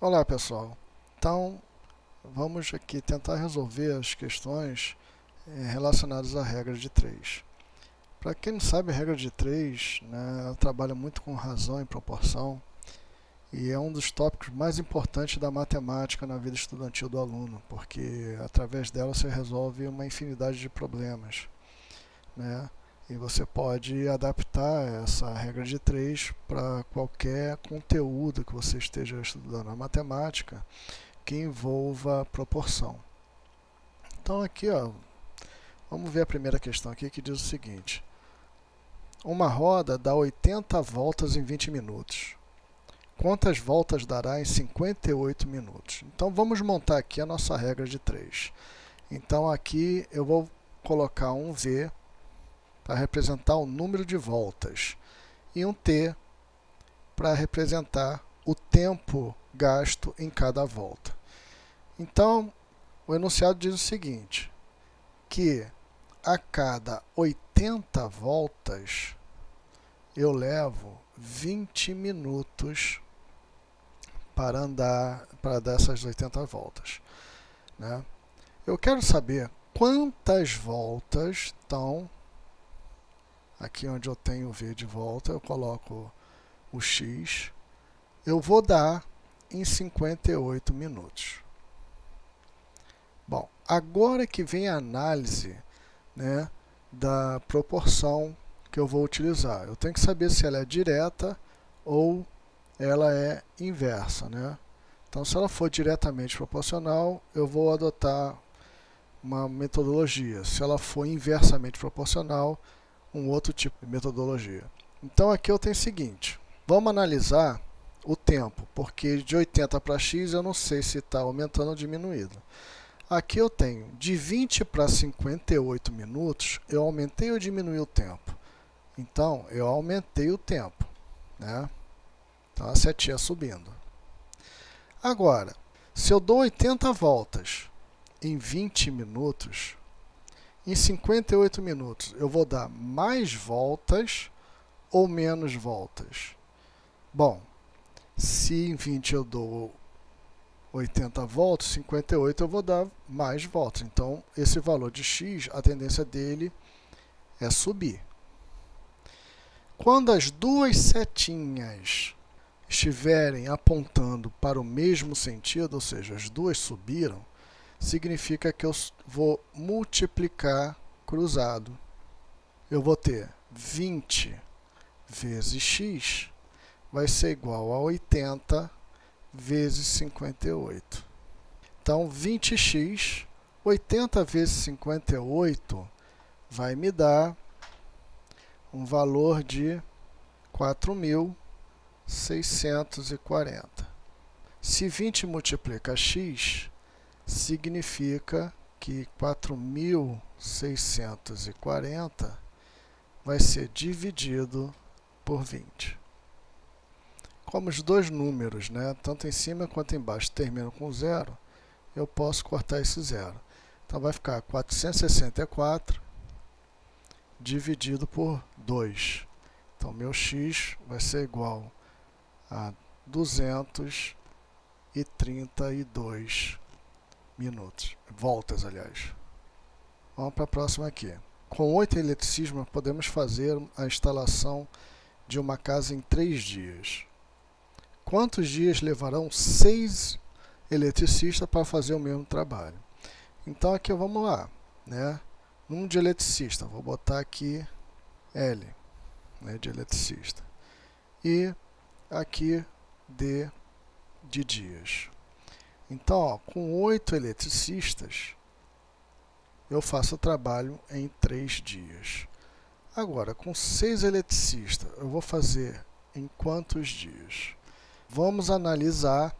Olá pessoal, então vamos aqui tentar resolver as questões relacionadas à regra de 3. Para quem não sabe, a regra de 3, né, ela trabalha muito com razão e proporção e é um dos tópicos mais importantes da matemática na vida estudantil do aluno, porque através dela você resolve uma infinidade de problemas, né? E você pode adaptar essa regra de 3 para qualquer conteúdo que você esteja estudando na matemática que envolva proporção. Então aqui, ó, vamos ver a primeira questão aqui que diz o seguinte: uma roda dá 80 voltas em 20 minutos. Quantas voltas dará em 58 minutos? Então vamos montar aqui a nossa regra de 3. Então aqui eu vou colocar um V para representar o número de voltas e um T para representar o tempo gasto em cada volta. Então, o enunciado diz o seguinte, que a cada 80 voltas eu levo 20 minutos para andar, para dar essas 80 voltas, né? Eu quero saber quantas voltas estão aqui onde eu tenho o V de volta, eu coloco o X, eu vou dar em 58 minutos. Bom, agora que vem a análise, né, da proporção que eu vou utilizar. Eu tenho que saber se ela é direta ou ela é inversa, né? Então, se ela for diretamente proporcional, eu vou adotar uma metodologia. Se ela for inversamente proporcional, um outro tipo de metodologia. Então, aqui eu tenho o seguinte. Vamos analisar o tempo, porque de 80 para x eu não sei se está aumentando ou diminuindo. Aqui eu tenho de 20 para 58 minutos, eu aumentei ou diminui o tempo? Então, eu aumentei o tempo, né? Então, a setinha subindo. Agora, se eu dou 80 voltas em 20 minutos, em 58 minutos eu vou dar mais voltas ou menos voltas? Bom, se em 20 eu dou 80 voltas, 58 eu vou dar mais voltas. Então, esse valor de x, a tendência dele é subir. Quando as duas setinhas estiverem apontando para o mesmo sentido, ou seja, as duas subiram, significa que eu vou multiplicar cruzado. Eu vou ter 20 vezes x vai ser igual a 80 vezes 58. Então, 20x, 80 vezes 58, vai me dar um valor de 4.640. Se 20 multiplica x, significa que 4.640 vai ser dividido por 20. Como os dois números, né, tanto em cima quanto embaixo, terminam com zero, eu posso cortar esse zero. Então, vai ficar 464 dividido por 2. Então, meu x vai ser igual a 232 minutos. Voltas, aliás. Vamos para a próxima aqui. Com 8 eletricismos, podemos fazer a instalação de uma casa em 3 dias. Quantos dias levarão 6 eletricistas para fazer o mesmo trabalho? Então, aqui vamos lá, né? Número de eletricista, vou botar aqui L, né, de eletricista. E aqui D de dias. Então, ó, com 8 eletricistas, eu faço o trabalho em 3 dias. Agora, com 6 eletricistas, eu vou fazer em quantos dias? Vamos analisar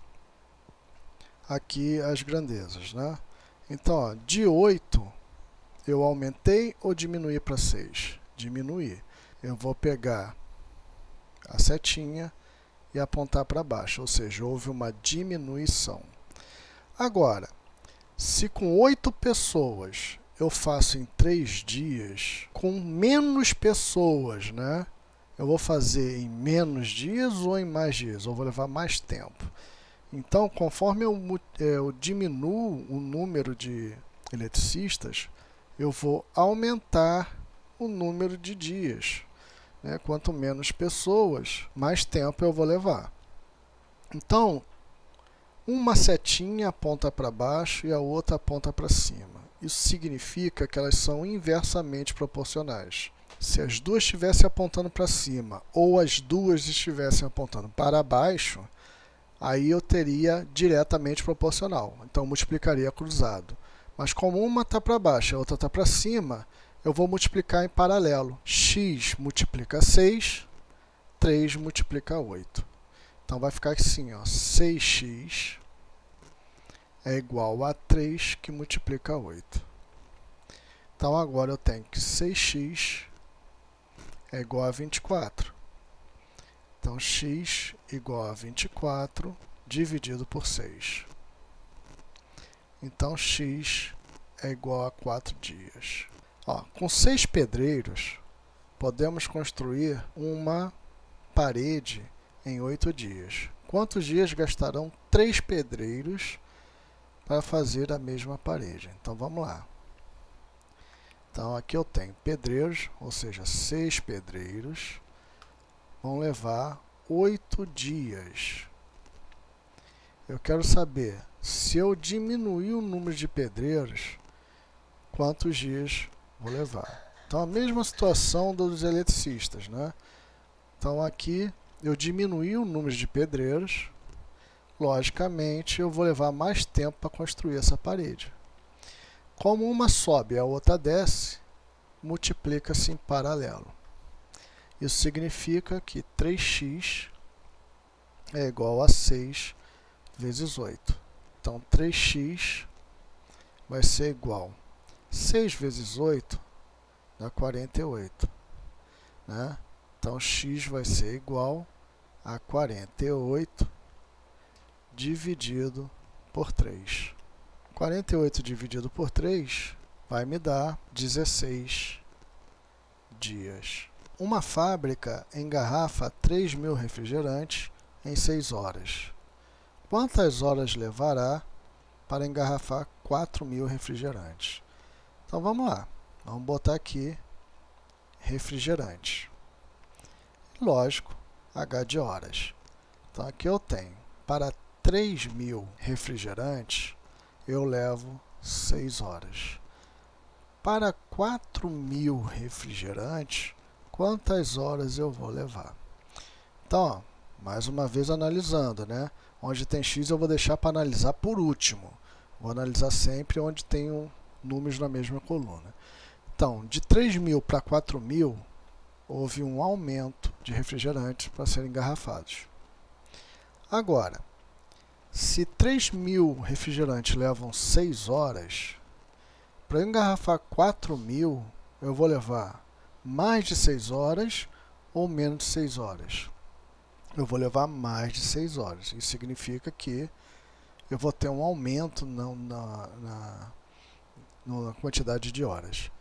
aqui as grandezas, né? Então, ó, de 8, eu aumentei ou diminuí para 6? Diminuí. Eu vou pegar a setinha e apontar para baixo, ou seja, houve uma diminuição. Agora, se com 8 pessoas eu faço em 3 dias, com menos pessoas, né? Eu vou fazer em menos dias ou em mais dias? Ou vou levar mais tempo? Então, conforme eu diminuo o número de eletricistas, eu vou aumentar o número de dias, né? Quanto menos pessoas, mais tempo eu vou levar. Então, uma setinha aponta para baixo e a outra aponta para cima. Isso significa que elas são inversamente proporcionais. Se as duas estivessem apontando para cima ou as duas estivessem apontando para baixo, aí eu teria diretamente proporcional. Então, eu multiplicaria cruzado. Mas como uma está para baixo e a outra está para cima, eu vou multiplicar em paralelo. X multiplica 6, 3 multiplica 8. Então, vai ficar assim, ó, 6x é igual a 3 que multiplica 8. Então, agora eu tenho que 6x é igual a 24. Então, x igual a 24 dividido por 6. Então, x é igual a 4 dias. Ó, com 6 pedreiros, podemos construir uma parede em 8 dias. Quantos dias gastarão 3 pedreiros para fazer a mesma parede? Então, vamos lá. Então, aqui eu tenho pedreiros, ou seja, 6 pedreiros vão levar 8 dias. Eu quero saber, se eu diminuir o número de pedreiros, quantos dias vou levar? Então, a mesma situação dos eletricistas, né? Então, aqui eu diminuí o número de pedreiros, logicamente eu vou levar mais tempo para construir essa parede. Como uma sobe e a outra desce, multiplica-se em paralelo. Isso significa que 3x é igual a 6 vezes 8. Então, 3x vai ser igual a 6 vezes 8 dá 48. Né? Então, x vai ser igual a 48 dividido por 3. 48 dividido por 3 vai me dar 16 dias. Uma fábrica engarrafa 3.000 refrigerantes em 6 horas. Quantas horas levará para engarrafar 4.000 refrigerantes? Então vamos lá, vamos botar aqui refrigerante. Lógico, H de horas. Então aqui eu tenho, para 3.000 refrigerantes, eu levo 6 horas. Para 4.000 refrigerantes, quantas horas eu vou levar? Então, ó, mais uma vez analisando, né? Onde tem x eu vou deixar para analisar por último. Vou analisar sempre onde tem números na mesma coluna. Então, de 3.000 para 4.000, houve um aumento de refrigerantes para serem engarrafados. Agora, se 3.000 refrigerantes levam 6 horas, para engarrafar 4.000, eu vou levar mais de 6 horas ou menos de 6 horas? Eu vou levar mais de 6 horas. Isso significa que eu vou ter um aumento na quantidade de horas.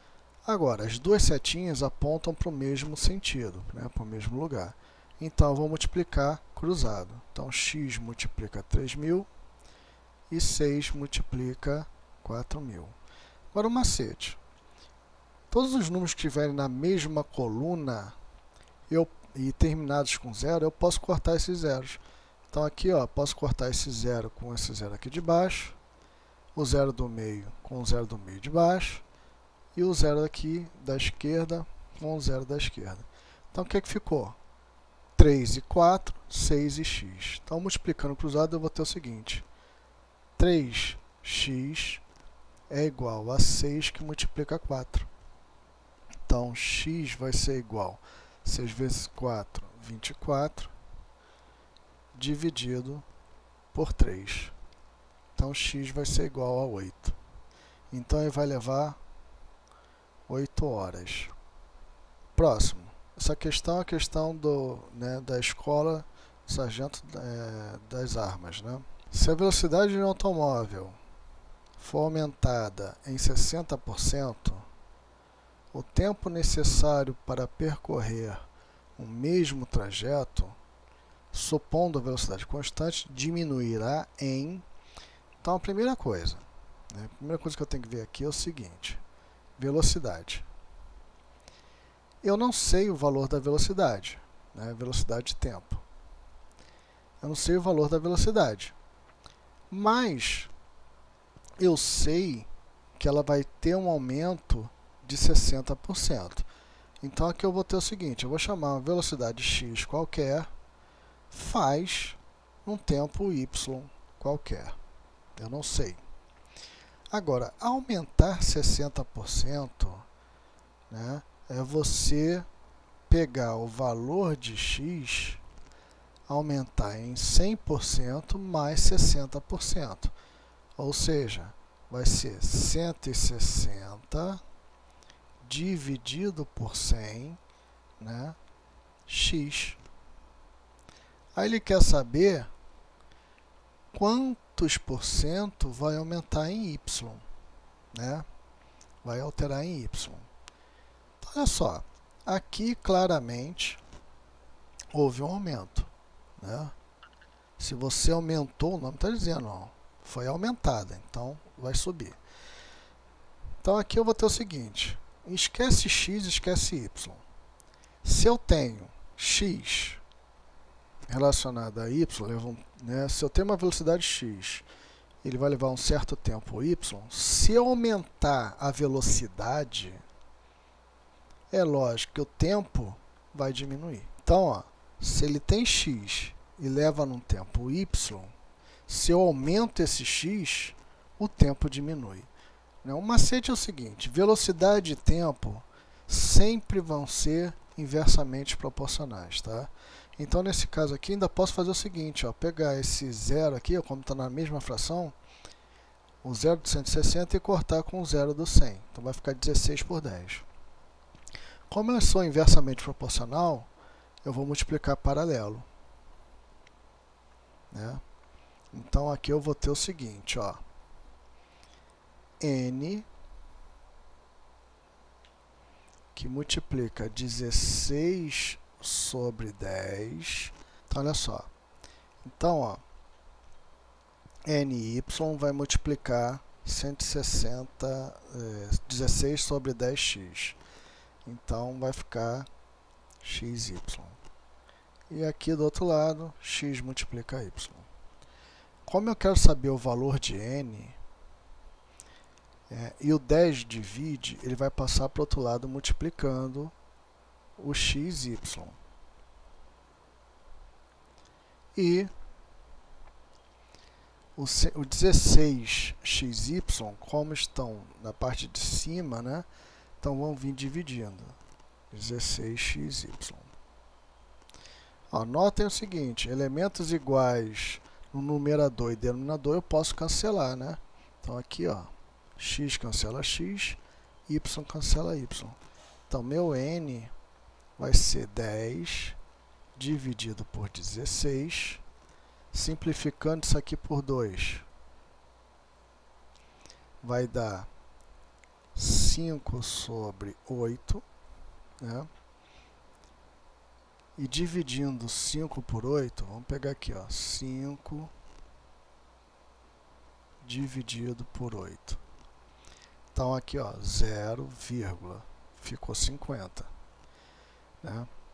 Agora, as duas setinhas apontam para o mesmo sentido, né, para o mesmo lugar. Então, eu vou multiplicar cruzado. Então, x multiplica 3.000 e 6 multiplica 4.000. Agora, o macete. Todos os números que estiverem na mesma coluna e terminados com zero, eu posso cortar esses zeros. Então, aqui, ó, posso cortar esse zero com esse zero aqui de baixo, o zero do meio com o zero do meio de baixo, e o zero aqui da esquerda com o zero da esquerda. Então, o que é que ficou? 3 e 4, 6 e x. Então, multiplicando cruzado, eu vou ter o seguinte. 3x é igual a 6 que multiplica 4. Então, x vai ser igual a 6 vezes 4, 24, dividido por 3. Então, x vai ser igual a 8. Então, ele vai levar 8 horas. Próximo. Essa questão é a questão da escola Sargento das Armas. Né? Se a velocidade de um automóvel for aumentada em 60%, o tempo necessário para percorrer o mesmo trajeto supondo a velocidade constante, diminuirá em... Então, a primeira coisa que eu tenho que ver aqui é o seguinte: velocidade. Eu não sei o valor da velocidade, velocidade de tempo. Eu não sei o valor da velocidade, mas eu sei que ela vai ter um aumento de 60%. Então, aqui eu vou ter o seguinte: eu vou chamar uma velocidade x qualquer, faz um tempo y qualquer. Eu não sei. Agora, aumentar 60%, é você pegar o valor de x, aumentar em 100% mais 60%. Ou seja, vai ser 160 dividido por 100, x. Aí ele quer saber quantos por cento vai aumentar em y, vai alterar em y. Então, olha só, aqui claramente houve um aumento, Se você aumentou, o nome está dizendo, ó, foi aumentada, então vai subir. Então aqui eu vou ter o seguinte: esquece x, esquece y. Se eu tenho x relacionado a y, se eu tenho uma velocidade x, ele vai levar um certo tempo y. Se eu aumentar a velocidade, é lógico que o tempo vai diminuir. Então, ó, se ele tem x e leva num tempo y, se eu aumento esse x, o tempo diminui. O macete é o seguinte: velocidade e tempo sempre vão ser inversamente proporcionais, tá? Então, nesse caso aqui, ainda posso fazer o seguinte, ó, pegar esse zero aqui, ó, como está na mesma fração, o zero do 160 e cortar com o zero do 100. Então, vai ficar 16 por 10. Como eu sou inversamente proporcional, eu vou multiplicar paralelo, Então, aqui eu vou ter o seguinte, ó, n que multiplica 16 sobre 10. Então, olha só. Então, ó, ny vai multiplicar 16 sobre 10x. Então, vai ficar xy. E aqui do outro lado, x multiplica y. Como eu quero saber o valor de n, e o 10 divide, ele vai passar para o outro lado multiplicando o xy. E o 16xy, como estão na parte de cima, então vão vir dividindo. 16xy. Ó, notem o seguinte: elementos iguais no numerador e denominador eu posso cancelar, Então aqui, ó, x cancela x, y cancela y. Então, meu n vai ser 10 dividido por 16, simplificando isso aqui por 2. Vai dar 5 sobre 8, E dividindo 5 por 8, vamos pegar aqui, ó, 5 dividido por 8. Então, aqui, ó, 0, ficou 50.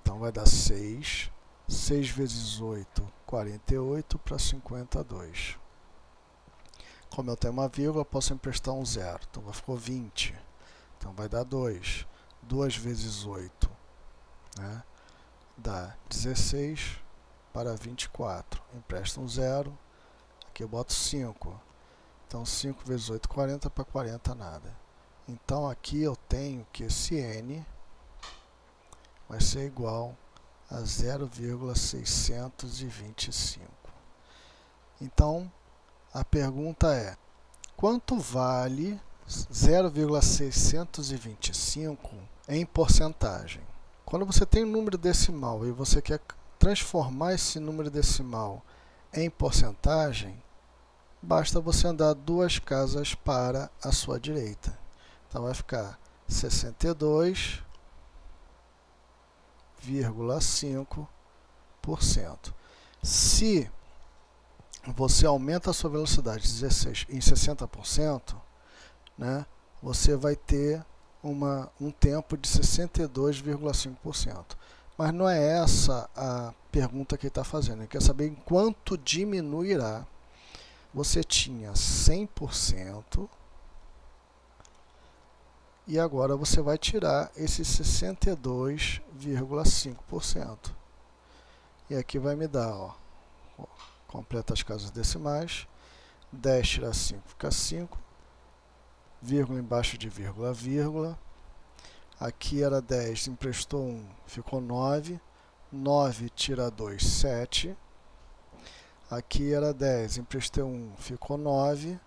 Então, vai dar 6. 6 vezes 8, 48 para 52. Como eu tenho uma vírgula, posso emprestar um zero. Então, ficou 20. Então, vai dar 2. 2 vezes 8, dá 16 para 24. Empresta um zero. Aqui eu boto 5. Então, 5 vezes 8, 40 para 40, nada. Então, aqui eu tenho que esse n vai ser igual a 0,625. Então, a pergunta é: quanto vale 0,625 em porcentagem? Quando você tem um número decimal e você quer transformar esse número decimal em porcentagem, basta você andar 2 casas para a sua direita. Então, vai ficar 62,5%. Se você aumenta a sua velocidade 16 em 60%, né, você vai ter um tempo de 62,5%. Mas não é essa a pergunta que ele está fazendo. Ele quer saber em quanto diminuirá. Você tinha 100% e agora você vai tirar esse 62,5%. E aqui vai me dar, ó, completa as casas decimais, 10 tirar 5 fica 5, vírgula embaixo de vírgula, vírgula. Aqui era 10, emprestou 1, ficou 9. 9 tira 2, 7. Aqui era 10, emprestei 1, ficou 9.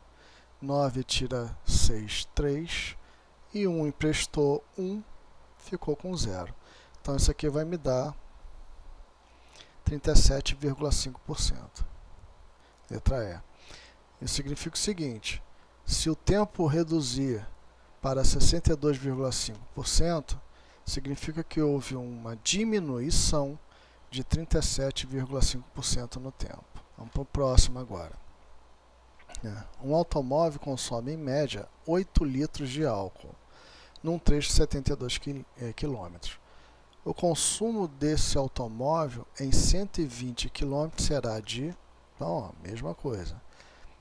9 tira 6, 3. E 1 emprestou 1, ficou com 0. Então isso aqui vai me dar 37,5%. Letra E. Isso significa o seguinte: se o tempo reduzir para 62,5%, significa que houve uma diminuição de 37,5% no tempo. Vamos para o próximo agora. Um automóvel consome, em média, 8 litros de álcool num trecho de 72 km. O consumo desse automóvel em 120 km será de... Então, ó, mesma coisa.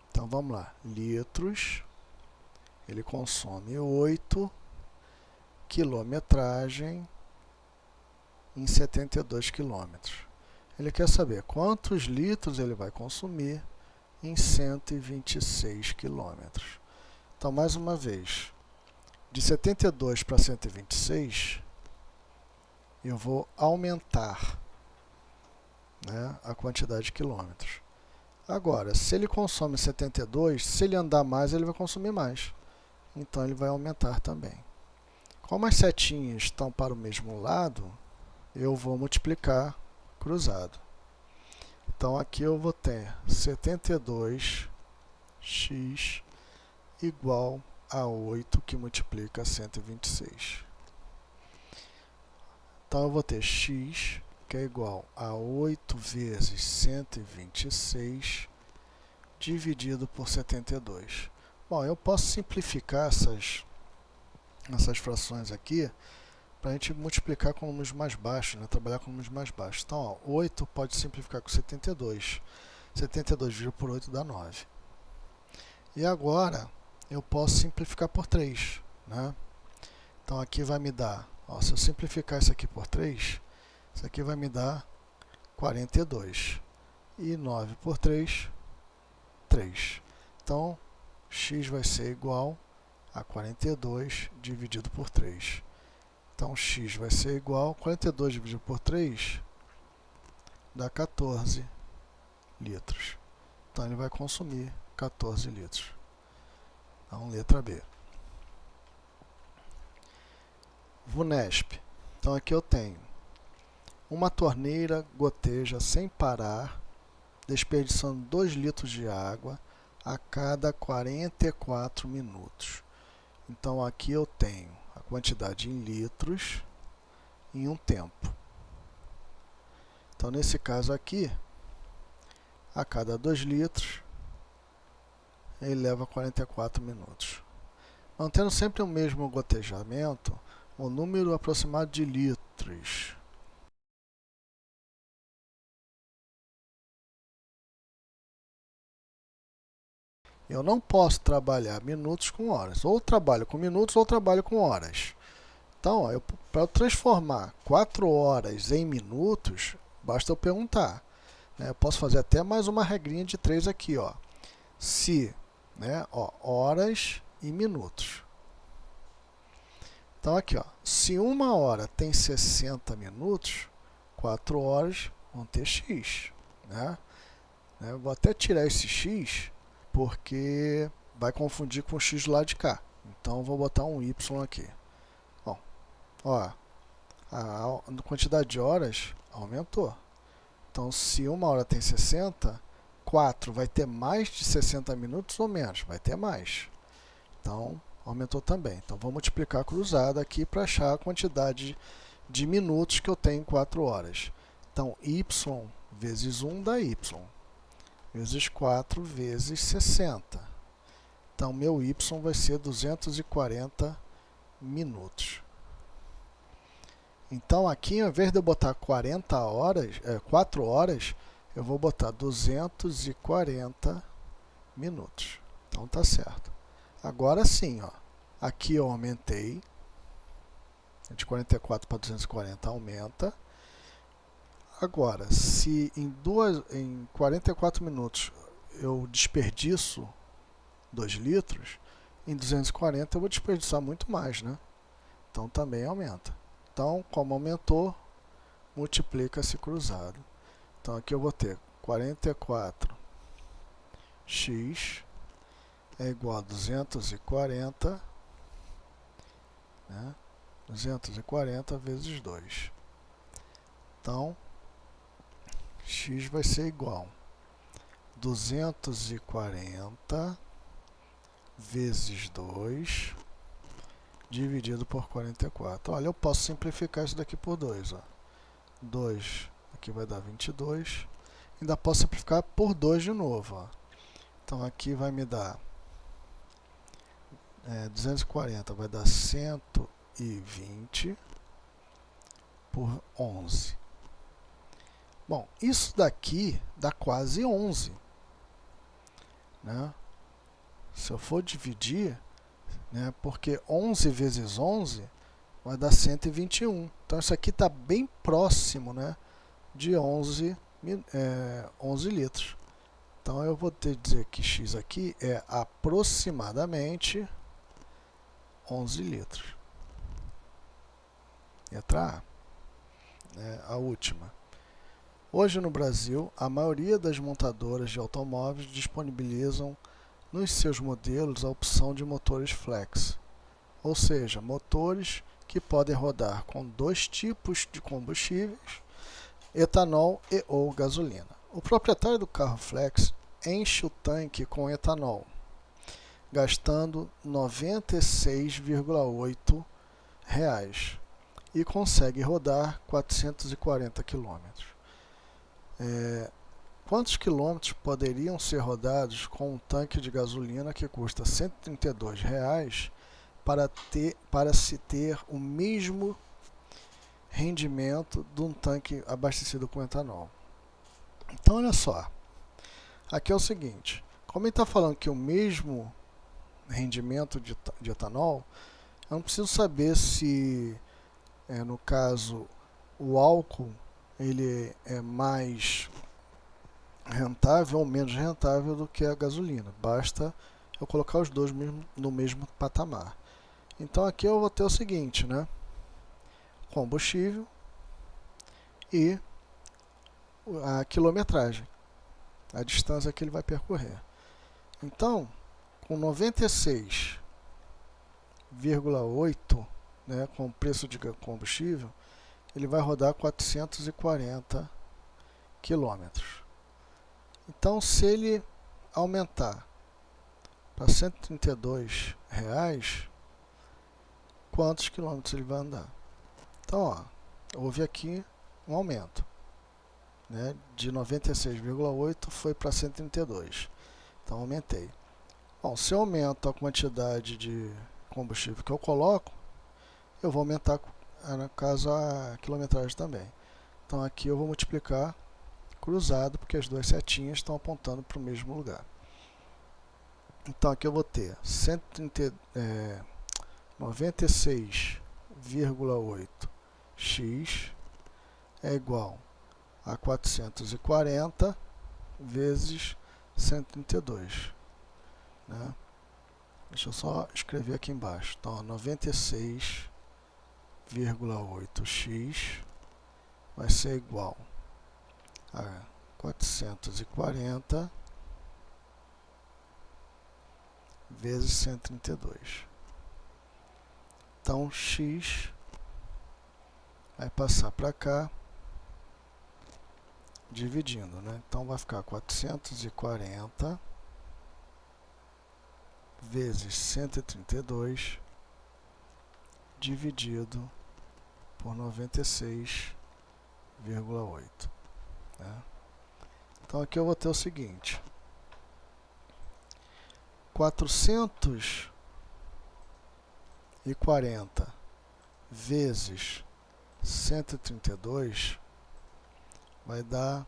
Então, vamos lá. Litros. Ele consome 8, quilometragem em 72 km. Ele quer saber quantos litros ele vai consumir em 126 km. Então, mais uma vez, de 72 para 126, eu vou aumentar, né, a quantidade de quilômetros. Agora, se ele consome 72, se ele andar mais, ele vai consumir mais. Então, ele vai aumentar também. Como as setinhas estão para o mesmo lado, eu vou multiplicar cruzado. Então, aqui eu vou ter 72x igual a 8, que multiplica 126. Então, eu vou ter x, que é igual a 8 vezes 126, dividido por 72. Bom, eu posso simplificar essas frações aqui para a gente multiplicar com números mais baixos, né? Trabalhar com números mais baixos. Então, ó, 8 pode simplificar com 72. 72 dividido por 8 dá 9. E agora, eu posso simplificar por 3. Né? Então, aqui vai me dar... Ó, se eu simplificar isso aqui por 3, isso aqui vai me dar 42. E 9 por 3, 3. Então, x vai ser igual a 42 dividido por 3. Então, x vai ser igual a 42 dividido por 3, dá 14 litros. Então, ele vai consumir 14 litros. Então, letra B. VUNESP. Então, aqui eu tenho uma torneira goteja sem parar, desperdiçando 2 litros de água a cada 44 minutos. Então, aqui eu tenho a quantidade em litros em um tempo. Então, nesse caso aqui, a cada 2 litros, ele leva 44 minutos. Mantendo sempre o mesmo gotejamento, o número aproximado de litros eu não posso trabalhar minutos com horas. Ou trabalho com minutos ou trabalho com horas. Então, para eu transformar 4 horas em minutos, basta eu perguntar. Né? Eu posso fazer até mais uma regrinha de 3 aqui. Ó. Se, né, ó, horas e minutos. Então, aqui, ó, se 1 hora tem 60 minutos, 4 horas vão ter x. Né? Eu vou até tirar esse x, porque vai confundir com o x do lado de cá. Então, vou botar um y aqui. Bom, ó, a quantidade de horas aumentou. Então, se 1 hora tem 60, 4 vai ter mais de 60 minutos ou menos? Vai ter mais. Então, aumentou também. Então, vou multiplicar cruzado aqui para achar a quantidade de minutos que eu tenho em 4 horas. Então, y vezes 1 dá y, vezes 4 vezes 60. Então, meu y vai ser 240 minutos. Então, aqui, ao invés de eu botar 4 horas, eu vou botar 240 minutos. Então, tá certo. Agora sim, ó, aqui eu aumentei, de 44 para 240 aumenta. Agora, se em 44 minutos eu desperdiço 2 litros, em 240 eu vou desperdiçar muito mais, né? Então também aumenta. Então, como aumentou, multiplica-se cruzado. Então aqui eu vou ter 44x é igual a 240, né? 240 vezes 2. Então, x vai ser igual a 240 vezes 2 dividido por 44. Olha, eu posso simplificar isso daqui por 2. 2 aqui vai dar 22. Ainda posso simplificar por 2 de novo. Ó. Então aqui vai me dar 240 vai dar 120 por 11. Bom, isso daqui dá quase 11. Né? Se eu for dividir, né, porque 11 vezes 11 vai dar 121. Então isso aqui está bem próximo, né, de 11 litros. Então eu vou ter que dizer que x aqui é aproximadamente 11 litros. Letra A, né, a última. Hoje no Brasil, a maioria das montadoras de automóveis disponibilizam nos seus modelos a opção de motores flex, ou seja, motores que podem rodar com 2 tipos de combustíveis, etanol e ou gasolina. O proprietário do carro flex enche o tanque com etanol, gastando R$ 96,8 e consegue rodar 440 km. Quantos quilômetros poderiam ser rodados com um tanque de gasolina que custa R$ 132 para se ter o mesmo rendimento de um tanque abastecido com etanol? Então, olha só. Aqui é o seguinte. Como ele está falando que o mesmo rendimento de etanol, eu não preciso saber se, no caso, o álcool ele é mais rentável ou menos rentável do que a gasolina. Basta eu colocar os dois no mesmo patamar. Então aqui eu vou ter o seguinte, né? Combustível e a quilometragem, a distância que ele vai percorrer. Então, com 96,8, né, com o preço de combustível, ele vai rodar 440 quilômetros. Então, se ele aumentar para R$ 132, quantos quilômetros ele vai andar? Então, ó, houve aqui um aumento, né? De 96,8 foi para 132. Então, aumentei. Bom, se eu aumento a quantidade de combustível que eu coloco, eu vou aumentar, no caso, a quilometragem também. Então, aqui eu vou multiplicar cruzado, porque as duas setinhas estão apontando para o mesmo lugar. Então, aqui eu vou ter 96,8x é igual a 440 vezes 132. Né? Deixa eu só escrever aqui embaixo. Então, 96,8x vai ser igual a 440 vezes 132. Então, x vai passar para cá, dividindo, né? Então, vai ficar 440 vezes 132 dividido por 96,8. Né? Então aqui eu vou ter o seguinte: 440 vezes 132 vai dar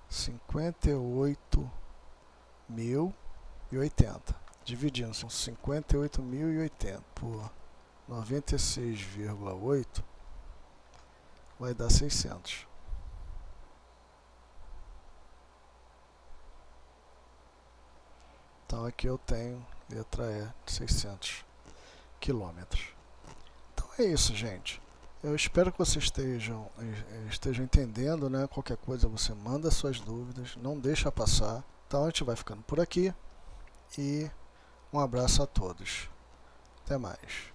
58.080. Dividindo, são 58.080 por 96,8 vai dar 600. Então aqui eu tenho letra E, 600 quilômetros. Então é isso, gente. Eu espero que vocês estejam entendendo, né? Qualquer coisa você manda suas dúvidas, não deixa passar. Então a gente vai ficando por aqui e um abraço a todos. Até mais.